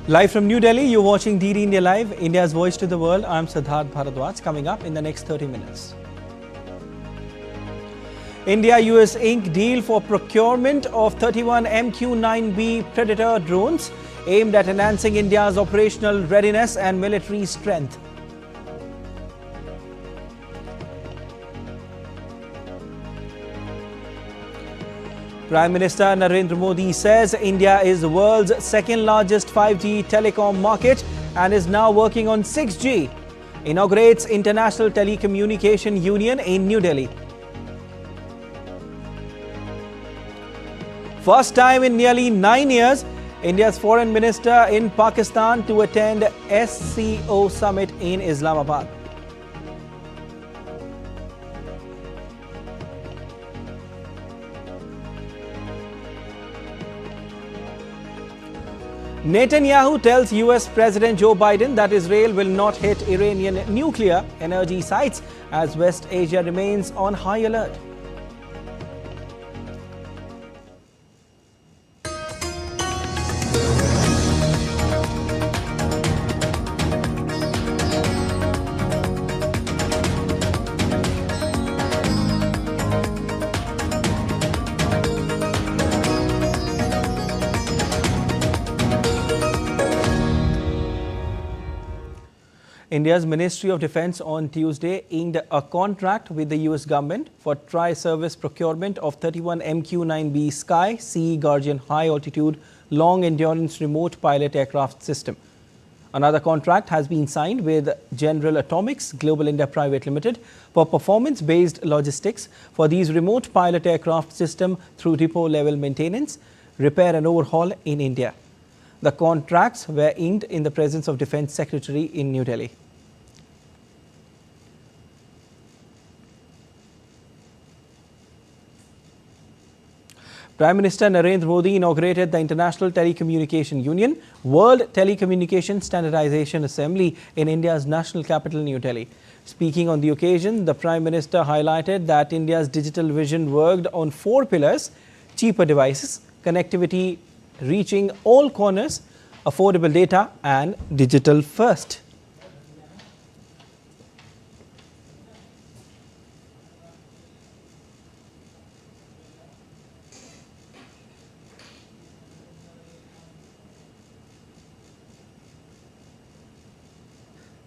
Live from New Delhi, you're watching DD India Live, India's voice to the world. I'm Siddharth Bharadwaj. Coming up in the next 30 minutes. India-US Inc. deal for procurement of 31 MQ-9B Predator drones aimed at enhancing India's operational readiness and military strength. Prime Minister Narendra Modi says India is the world's second largest 5G telecom market and is now working on 6G. Inaugurates International Telecommunication Union in New Delhi. First time in nearly 9 years, India's Foreign Minister in Pakistan to attend SCO Summit in Islamabad. Netanyahu tells US President Joe Biden that Israel will not hit Iranian nuclear energy sites as West Asia remains on high alert. India's Ministry of Defence on Tuesday inked a contract with the US government for tri-service procurement of 31 MQ-9B Sky Sea Guardian high-altitude, long-endurance remote pilot aircraft system. Another contract has been signed with General Atomics Global India Private Limited for performance-based logistics for these remote pilot aircraft system through depot-level maintenance, repair and overhaul in India. The contracts were inked in the presence of Defence Secretary in New Delhi. Prime Minister Narendra Modi inaugurated the International Telecommunication Union World Telecommunication Standardization Assembly in India's national capital, New Delhi. Speaking on the occasion, the Prime Minister highlighted that India's digital vision worked on 4 pillars: cheaper devices, connectivity reaching all corners, affordable data and digital first.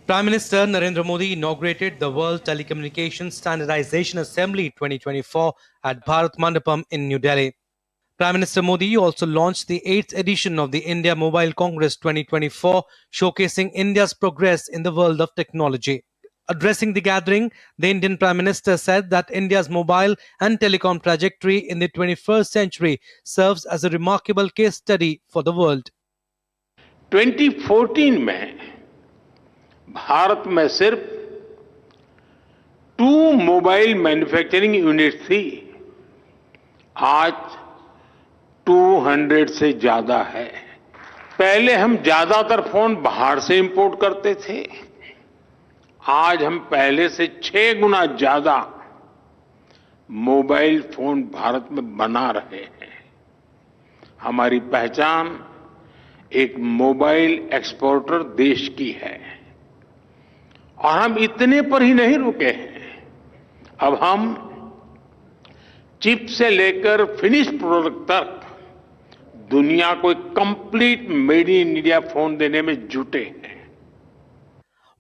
Prime Minister Narendra Modi inaugurated the World Telecommunications Standardization Assembly 2024 at Bharat Mandapam in New Delhi. Prime Minister Modi also launched the 8th edition of the India Mobile Congress 2024, showcasing India's progress in the world of technology. Addressing the gathering, the Indian Prime Minister said that India's mobile and telecom trajectory in the 21st century serves as a remarkable case study for the world. 2014 में भारत में सिर्फ 2 mobile manufacturing unit थी, आज 200 से ज्यादा है। पहले हम ज्यादातर फोन बाहर से इंपोर्ट करते थे, आज हम पहले से 6 गुना ज्यादा मोबाइल फोन भारत में बना रहे हैं। हमारी पहचान एक मोबाइल एक्सपोर्टर देश की है और हम इतने पर ही नहीं रुके हैं। अब हम चिप से लेकर फिनिश प्रोडक्ट तक दुनिया को एक complete made in India phone देने में जुटे हैं।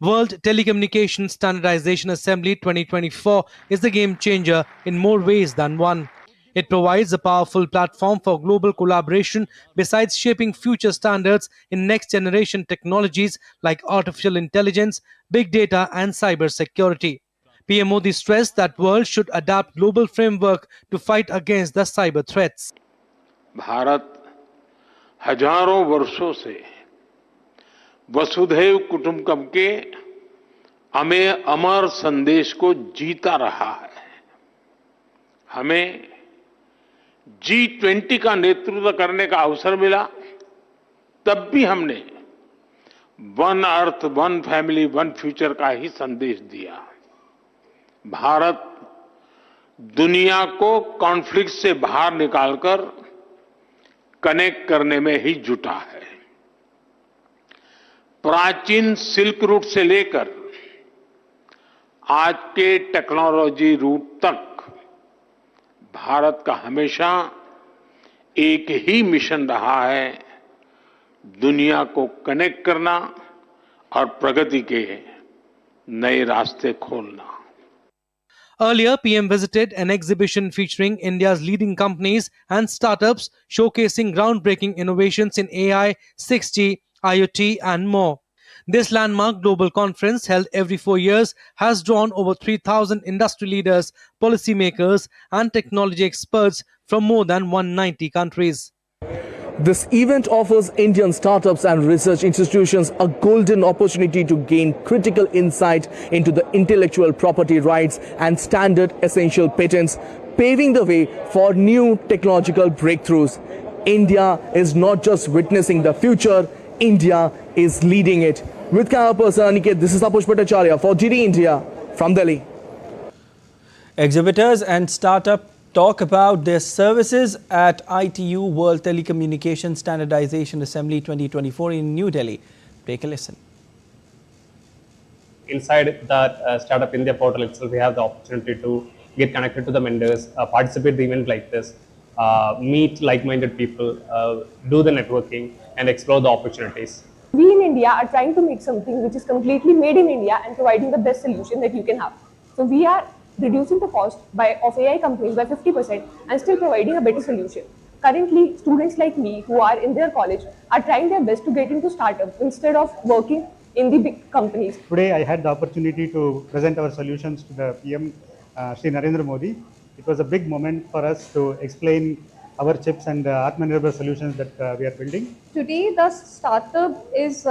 World Telecommunication Standardization Assembly 2024 is the game changer in more ways than one. It provides a powerful platform for global collaboration besides shaping future standards in next-generation technologies like artificial intelligence, big data and cyber security. PM Modi stressed that world should adapt global framework to fight against the cyber threats. Bharat हजारों वर्षों से वसुधैव कुटुंबकम के अमर संदेश को जीता रहा है। हमें G20 का नेतृत्व करने का अवसर मिला, तब भी हमने one earth, one family, one future का ही संदेश दिया। भारत दुनिया को कॉन्फ्लिक्ट से बाहर निकालकर कनेक्ट करने में ही जुटा है। प्राचीन सिल्क रूट से लेकर आज के टेक्नोलॉजी रूट तक भारत का हमेशा एक ही मिशन रहा है, दुनिया को कनेक्ट करना और प्रगति के नए रास्ते खोलना। Earlier, PM visited an exhibition featuring India's leading companies and startups showcasing groundbreaking innovations in AI, 6G, IoT and more. This landmark global conference, held every 4 years, has drawn over 3,000 industry leaders, policymakers and technology experts from more than 190 countries. This event offers Indian startups and research institutions a golden opportunity to gain critical insight into the intellectual property rights and standard essential patents, paving the way for new technological breakthroughs. India is not just witnessing the future, India is leading it. With camera person Aniket, this is Tapush Bhattacharya for GD India from Delhi. Exhibitors and startup talk about their services at ITU World Telecommunication Standardization Assembly 2024 in New Delhi. Take a listen. Inside that Startup India portal itself, we have the opportunity to get connected to the vendors, participate in the event like this, meet like-minded people, do the networking and explore the opportunities. We in India are trying to make something which is completely made in India and providing the best solution that you can have. So we are reducing the cost of AI companies by 50% and still providing a better solution. Currently, students like me who are in their college are trying their best to get into startups instead of working in the big companies. Today I had the opportunity to present our solutions to the PM Shri Narendra Modi. It was a big moment for us to explain our chips and Atmanirbhar solutions that we are building. Today the startup is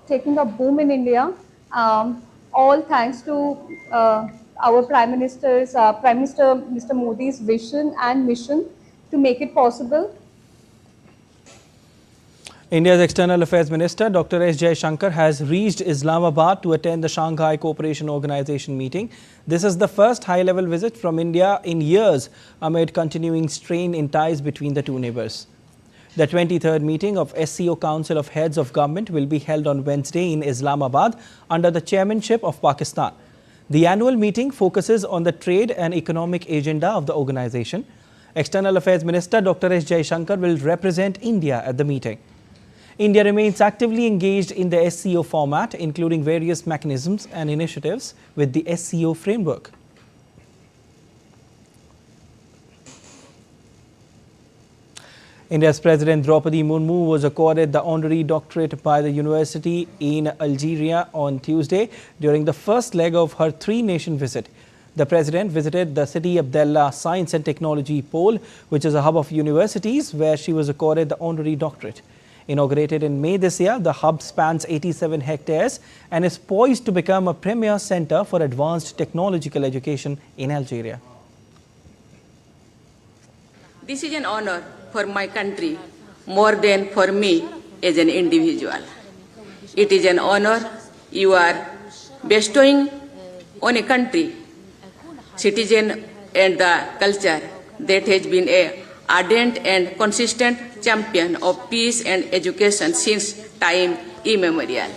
taking a boom in India, all thanks to our Prime Minister Mr. Modi's vision and mission to make it possible. India's External Affairs Minister Dr. S. Jaishankar has reached Islamabad to attend the Shanghai Cooperation Organization meeting. This is the first high-level visit from India in years amid continuing strain in ties between the two neighbors. The 23rd meeting of SCO Council of Heads of Government will be held on Wednesday in Islamabad under the chairmanship of Pakistan. The annual meeting focuses on the trade and economic agenda of the organization. External Affairs Minister Dr. S. Jaishankar will represent India at the meeting. India remains actively engaged in the SCO format, including various mechanisms and initiatives with the SCO framework. India's President Draupadi Murmu was accorded the honorary doctorate by the university in Algeria on Tuesday during the first leg of her three-nation visit. The President visited the City Abdallah Science and Technology Pole, which is a hub of universities, where she was accorded the honorary doctorate. Inaugurated in May this year, the hub spans 87 hectares and is poised to become a premier center for advanced technological education in Algeria. This is an honor for my country more than for me as an individual. It is an honor you are bestowing on a country, citizen and the culture that has been a ardent and consistent champion of peace and education since time immemorial.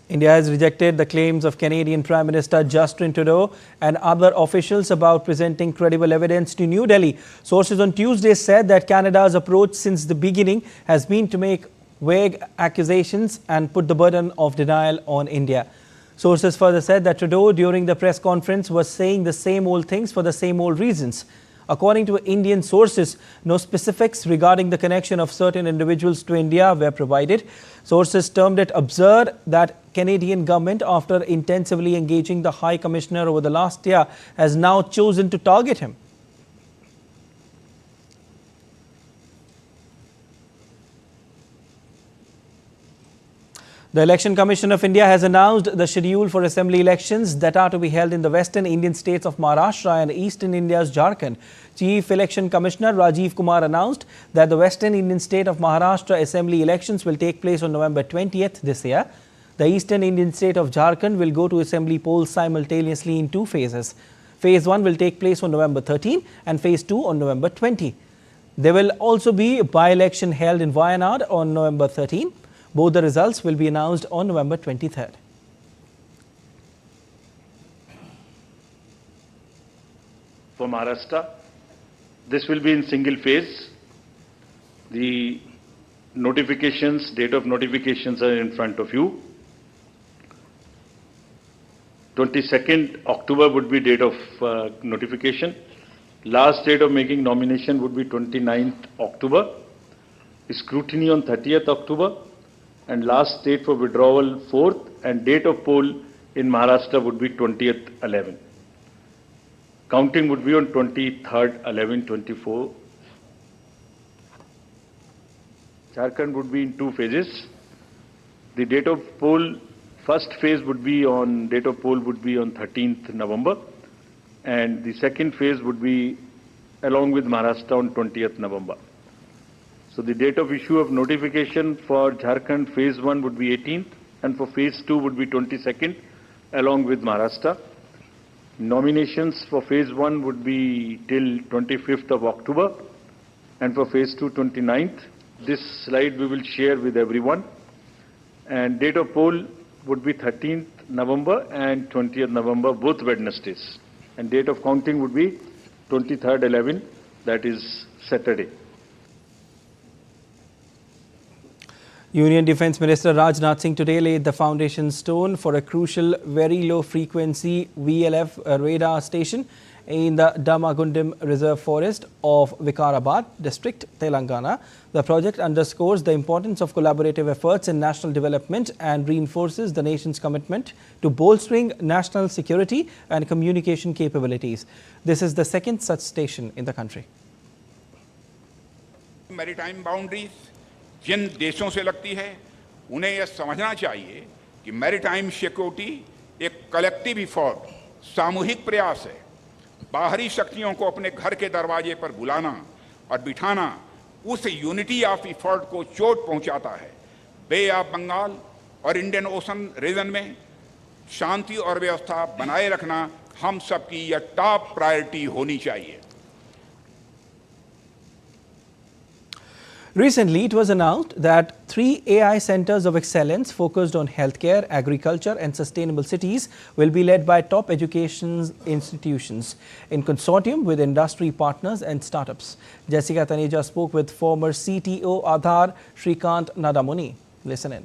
India has rejected the claims of Canadian Prime Minister Justin Trudeau and other officials about presenting credible evidence to New Delhi. Sources on Tuesday said that Canada's approach since the beginning has been to make vague accusations and put the burden of denial on India. Sources further said that Trudeau, during the press conference, was saying the same old things for the same old reasons. According to Indian sources, no specifics regarding the connection of certain individuals to India were provided. Sources termed it absurd that Canadian government, after intensively engaging the High Commissioner over the last year, has now chosen to target him. The Election Commission of India has announced the schedule for assembly elections that are to be held in the western Indian states of Maharashtra and eastern India's Jharkhand. Chief Election Commissioner Rajiv Kumar announced that the western Indian state of Maharashtra assembly elections will take place on November 20th this year. The eastern Indian state of Jharkhand will go to assembly polls simultaneously in two phases. Phase 1 will take place on November 13 and Phase 2 on November 20. There will also be a by-election held in Wayanad on November 13. Both the results will be announced on November 23rd. For Maharashtra, this will be in single phase. The notifications, date of notifications are in front of you. 22nd October would be date of notification. Last date of making nomination would be 29th October. Scrutiny on 30th October. And last date for withdrawal 4th, and date of poll in Maharashtra would be 20th 11. Counting would be on 23rd 11/24. Jharkhand would be in two phases. The date of poll, first phase would be on, date of poll would be on 13th November, and the second phase would be along with Maharashtra on 20th November. So the date of issue of notification for Jharkhand phase 1 would be 18th, and for phase 2 would be 22nd along with Maharashtra. Nominations for phase 1 would be till 25th of October, and for phase 2 29th. This slide we will share with everyone. And date of poll would be 13th November and 20th November, both Wednesdays. And date of counting would be 23rd 11, that is Saturday. Union Defence Minister Rajnath Singh today laid the foundation stone for a crucial very low frequency VLF radar station in the Damagundam Reserve Forest of Vikarabad district, Telangana. The project underscores the importance of collaborative efforts in national development and reinforces the nation's commitment to bolstering national security and communication capabilities. This is the second such station in the country. Maritime boundaries जिन देशों से लगती है उन्हें यह समझना चाहिए कि maritime security एक कलेक्टिव एफर्ट, सामूहिक प्रयास है। बाहरी शक्तियों को अपने घर के दरवाजे पर बुलाना और बिठाना उस यूनिटी ऑफ एफर्ट को चोट पहुंचाता है। बे ऑफ बंगाल और इंडियन ओशन रीजन में शांति और व्यवस्था बनाए रखना हम सबकी यह टॉप प्रायोरिटी होनी चाहिए। Recently, it was announced that 3 AI centers of excellence focused on healthcare, agriculture and sustainable cities will be led by top education institutions in consortium with industry partners and startups. Jessica Taneja spoke with former CTO Aadhaar Shrikant Nadamuni. Listen in.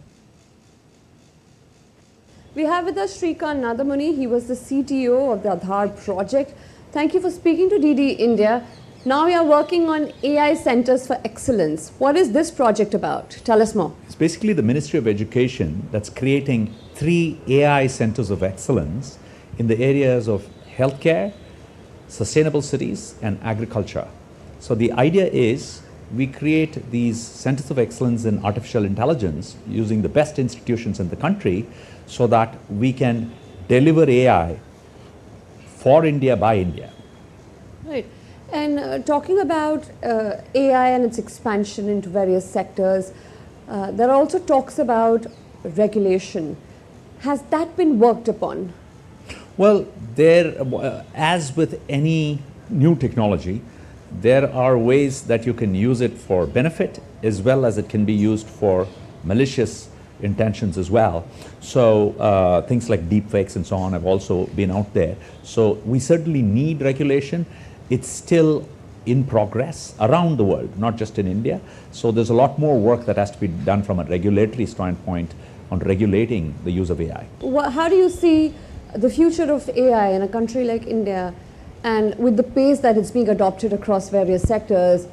We have with us Shrikant Nadamuni. He was the CTO of the Aadhaar project. Thank you for speaking to DD India. Now we are working on AI Centers for Excellence. What is this project about? Tell us more. It's basically the Ministry of Education that's creating 3 AI Centers of Excellence in the areas of healthcare, sustainable cities and agriculture. So the idea is we create these Centers of Excellence in artificial intelligence using the best institutions in the country so that we can deliver AI for India by India. Right. And talking about AI and its expansion into various sectors, there are also talks about regulation. Has that been worked upon? Well, as with any new technology, there are ways that you can use it for benefit as well as it can be used for malicious intentions as well. So things like deepfakes and so on have also been out there. So we certainly need regulation. It's still in progress around the world, not just in India. So there's a lot more work that has to be done from a regulatory standpoint on regulating the use of AI. How do you see the future of AI in a country like India, and with the pace that it's being adopted across various sectors?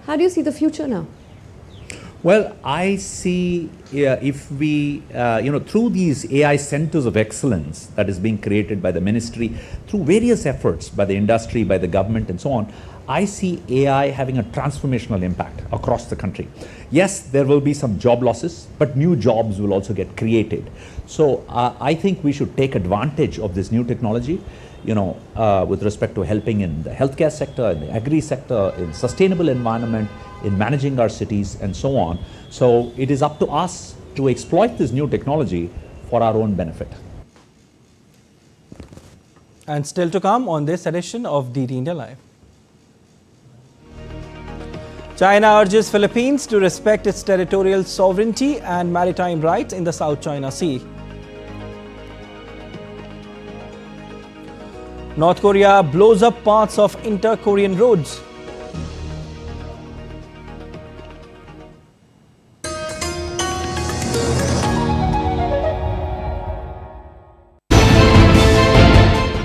How do you see the future now? Well, I see if we, through these AI centers of excellence that is being created by the ministry, through various efforts by the industry, by the government and so on, I see AI having a transformational impact across the country. Yes, there will be some job losses, but new jobs will also get created. So I think we should take advantage of this new technology, with respect to helping in the healthcare sector, in the agri sector, in sustainable environment, in managing our cities and so on. So it is up to us to exploit this new technology for our own benefit. And still to come on this edition of DD India Live. China urges Philippines to respect its territorial sovereignty and maritime rights in the South China Sea. North Korea blows up parts of inter-Korean roads.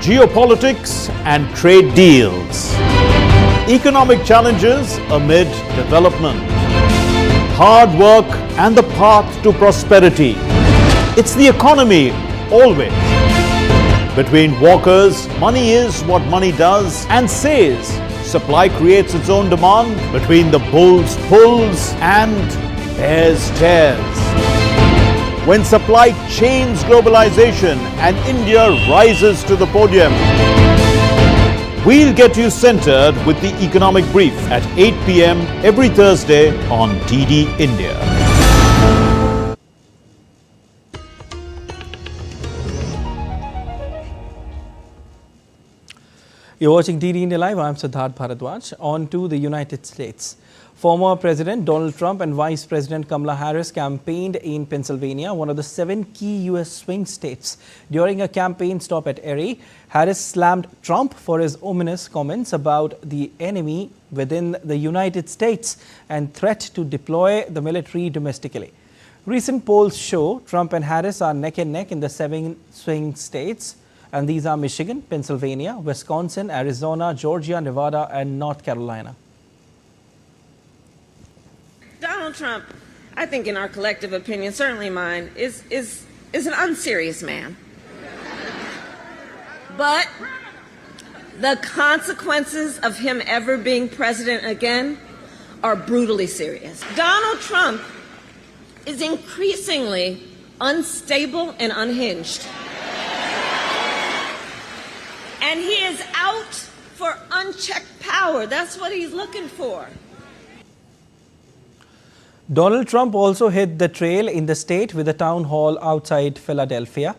Geopolitics and trade deals. Economic challenges amid development. Hard work and the path to prosperity. It's the economy always. Between walkers, money is what money does and says. Supply creates its own demand. Between the bulls pulls and bears tears. When supply chains globalization and India rises to the podium. We'll get you centered with the Economic Brief at 8 p.m. every Thursday on DD India. You're watching DD India Live. I'm Siddharth Bharadwaj. On to the United States. Former President Donald Trump and Vice President Kamala Harris campaigned in Pennsylvania, one of the 7 key U.S. swing states. During a campaign stop at Erie, Harris slammed Trump for his ominous comments about the enemy within the United States and threat to deploy the military domestically. Recent polls show Trump and Harris are neck and neck in the 7 swing states. And these are Michigan, Pennsylvania, Wisconsin, Arizona, Georgia, Nevada, and North Carolina. Donald Trump, I think in our collective opinion, certainly mine, is an unserious man. But the consequences of him ever being president again are brutally serious. Donald Trump is increasingly unstable and unhinged. And he is out for unchecked power. That's what he's looking for. Donald Trump also hit the trail in the state with a town hall outside Philadelphia.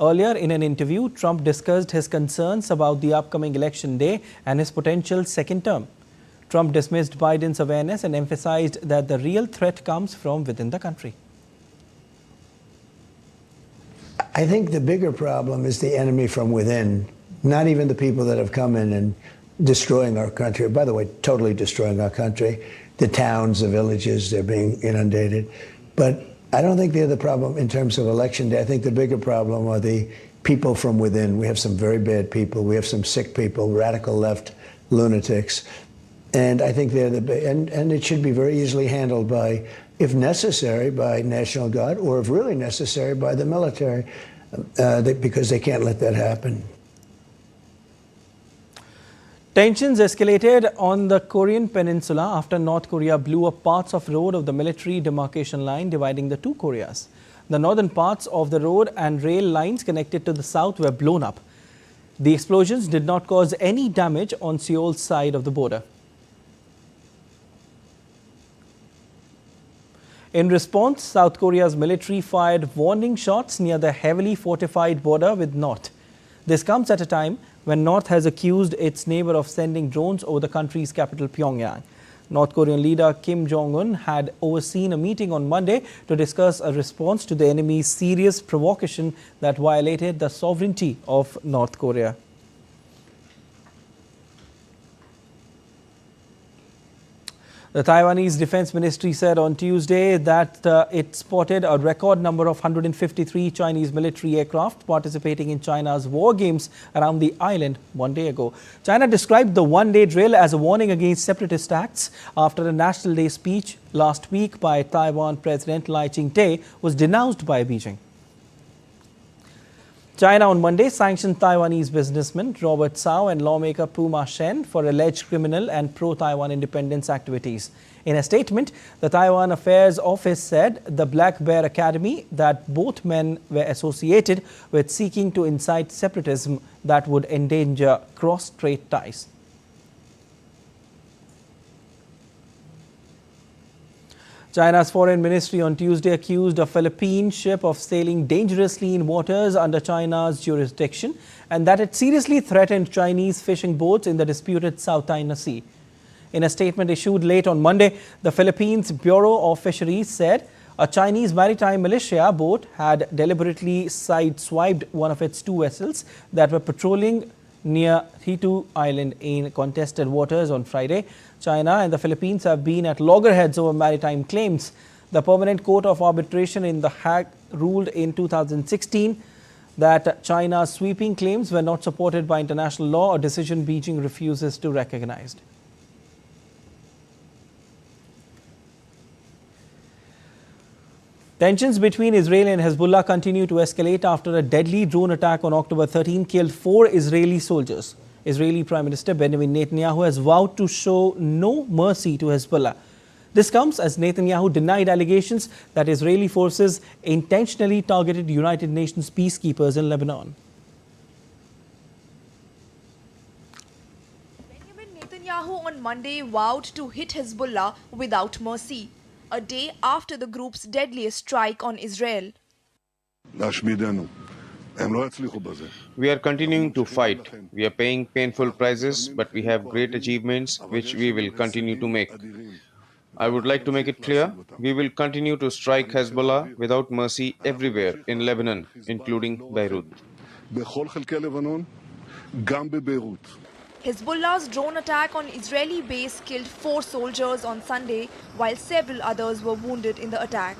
Earlier in an interview, Trump discussed his concerns about the upcoming election day and his potential second term. Trump dismissed Biden's awareness and emphasized that the real threat comes from within the country. I think the bigger problem is the enemy from within. Not even the people that have come in and destroying our country. By the way, totally destroying our country. The towns, the villages, they're being inundated. But I don't think they're the problem in terms of election day. I think the bigger problem are the people from within. We have some very bad people. We have some sick people, radical left lunatics. And I think they're and it should be very easily handled by, if necessary, by National Guard, or if really necessary, by the military, because they can't let that happen. Tensions escalated on the Korean peninsula after North Korea blew up parts of road of the military demarcation line dividing the 2 Koreas. The northern parts of the road and rail lines connected to the south were blown up. The explosions did not cause any damage on Seoul's side of the border. In response, South Korea's military fired warning shots near the heavily fortified border with North. This comes at a time when North has accused its neighbor of sending drones over the country's capital, Pyongyang. North Korean leader Kim Jong-un had overseen a meeting on Monday to discuss a response to the enemy's serious provocation that violated the sovereignty of North Korea. The Taiwanese Defense Ministry said on Tuesday that it spotted a record number of 153 Chinese military aircraft participating in China's war games around the island one day ago. China described the one-day drill as a warning against separatist acts after a National Day speech last week by Taiwan President Lai Ching-te was denounced by Beijing. China on Monday sanctioned Taiwanese businessman Robert Tsao and lawmaker Puma Shen for alleged criminal and pro-Taiwan independence activities. In a statement, the Taiwan Affairs Office said the Black Bear Academy that both men were associated with seeking to incite separatism that would endanger cross-strait ties. China's foreign ministry on Tuesday accused a Philippine ship of sailing dangerously in waters under China's jurisdiction and that it seriously threatened Chinese fishing boats in the disputed South China Sea. In a statement issued late on Monday, the Philippines Bureau of Fisheries said a Chinese maritime militia boat had deliberately sideswiped one of its two vessels that were patrolling near Thitu Island in contested waters on Friday. China and the Philippines have been at loggerheads over maritime claims. The Permanent Court of Arbitration in The Hague ruled in 2016 that China's sweeping claims were not supported by international law, a decision Beijing refuses to recognize. Tensions between Israel and Hezbollah continue to escalate after a deadly drone attack on October 13 killed 4 Israeli soldiers. Israeli Prime Minister Benjamin Netanyahu has vowed to show no mercy to Hezbollah. This comes as Netanyahu denied allegations that Israeli forces intentionally targeted United Nations peacekeepers in Lebanon. Benjamin Netanyahu on Monday vowed to hit Hezbollah without mercy, a day after the group's deadliest strike on Israel. We are continuing to fight. We are paying painful prices, but we have great achievements which we will continue to make. I would like to make it clear, we will continue to strike Hezbollah without mercy everywhere in Lebanon, including Beirut. Hezbollah's drone attack on Israeli base killed 4 soldiers on Sunday, while several others were wounded in the attack.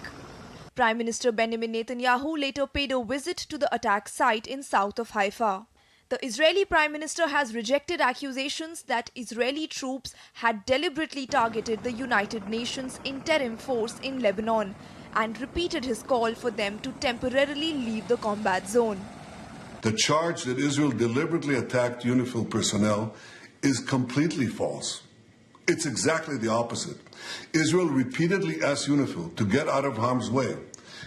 Prime Minister Benjamin Netanyahu later paid a visit to the attack site in south of Haifa. The Israeli Prime Minister has rejected accusations that Israeli troops had deliberately targeted the United Nations interim force in Lebanon and repeated his call for them to temporarily leave the combat zone. The charge that Israel deliberately attacked UNIFIL personnel is completely false. It's exactly the opposite. Israel repeatedly asked UNIFIL to get out of harm's way.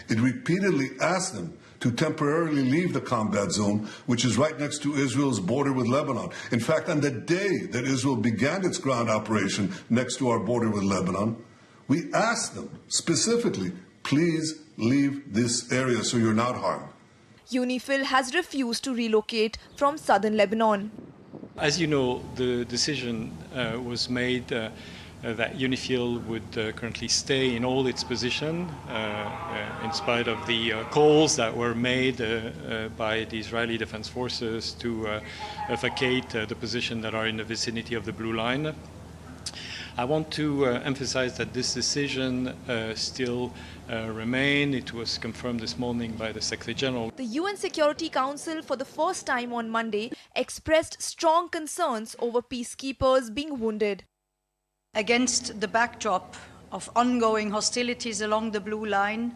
It repeatedly asked them to temporarily leave the combat zone, which is right next to Israel's border with Lebanon. In fact, on the day that Israel began its ground operation next to our border with Lebanon, we asked them specifically, please leave this area so you're not harmed. UNIFIL has refused to relocate from southern Lebanon. As you know, the decision was made that UNIFIL would currently stay in all its position in spite of the calls that were made by the Israeli Defense Forces to vacate the position that are in the vicinity of the Blue Line. I want to emphasize that this decision still remains. It was confirmed this morning by the Secretary General. The UN Security Council, for the first time on Monday, expressed strong concerns over peacekeepers being wounded. Against the backdrop of ongoing hostilities along the Blue Line,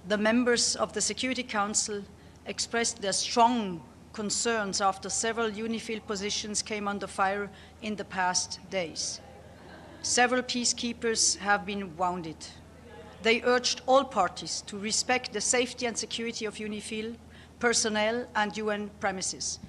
the members of the Security Council expressed their strong concerns after several UNIFIL positions came under fire in the past days. Several peacekeepers have been wounded. They urged all parties to respect the safety and security of UNIFIL personnel and UN premises.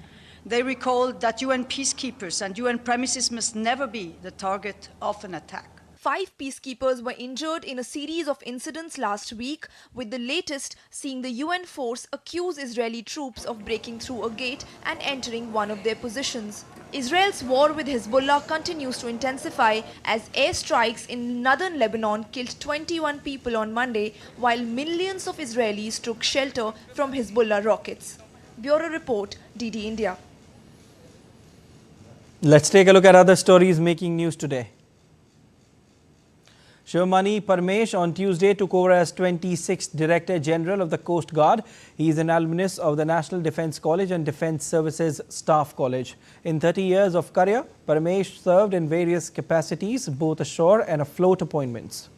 They recalled that UN peacekeepers and UN premises must never be the target of an attack. 5 peacekeepers were injured in a series of incidents last week, with the latest seeing the UN force accuse Israeli troops of breaking through a gate and entering one of their positions. Israel's war with Hezbollah continues to intensify as airstrikes in northern Lebanon killed 21 people on Monday, while millions of Israelis took shelter from Hezbollah rockets. Bureau Report, DD India. Let's take a look at other stories making news today. Shivamani Parmesh on Tuesday took over as 26th Director General of the Coast Guard. He is an alumnus of the National Defence College and Defence Services Staff College. In 30 years of career, Parmesh served in various capacities, both ashore and afloat appointments.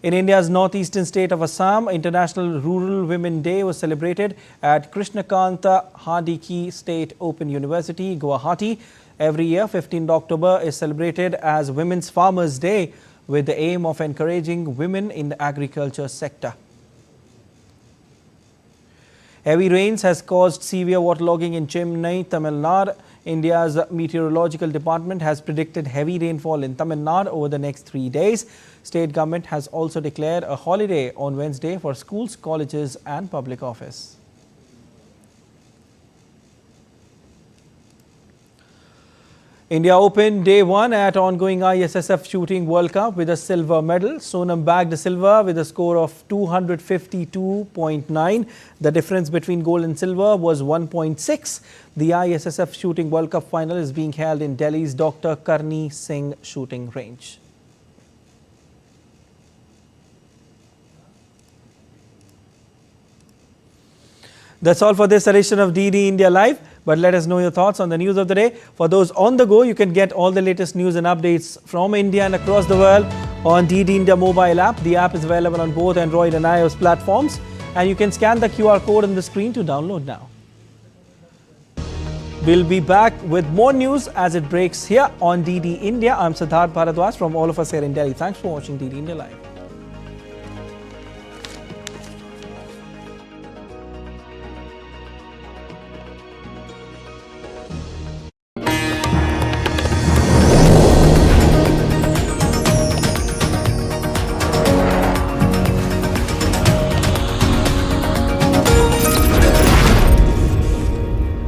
In India's northeastern state of Assam, International Rural Women Day was celebrated at Krishnakanta Hadiki State Open University, Guwahati. Every year, 15th October is celebrated as Women's Farmers' Day with the aim of encouraging women in the agriculture sector. Heavy rains has caused severe waterlogging in Chennai, Tamil Nadu. India's meteorological department has predicted heavy rainfall in Tamil Nadu over the next 3 days. State government has also declared a holiday on Wednesday for schools, colleges and public office. India opened day 1 at ongoing ISSF Shooting World Cup with a silver medal. Sonam bagged the silver with a score of 252.9. The difference between gold and silver was 1.6. The ISSF Shooting World Cup final is being held in Delhi's Dr. Karni Singh Shooting Range. That's all for this edition of DD India Live. But let us know your thoughts on the news of the day. For those on the go, you can get all the latest news and updates from India and across the world on DD India mobile app. The app is available on both Android and iOS platforms. And you can scan the QR code on the screen to download now. We'll be back with more news as it breaks here on DD India. I'm Prasar Bharati from all of us here in Delhi. Thanks for watching DD India Live.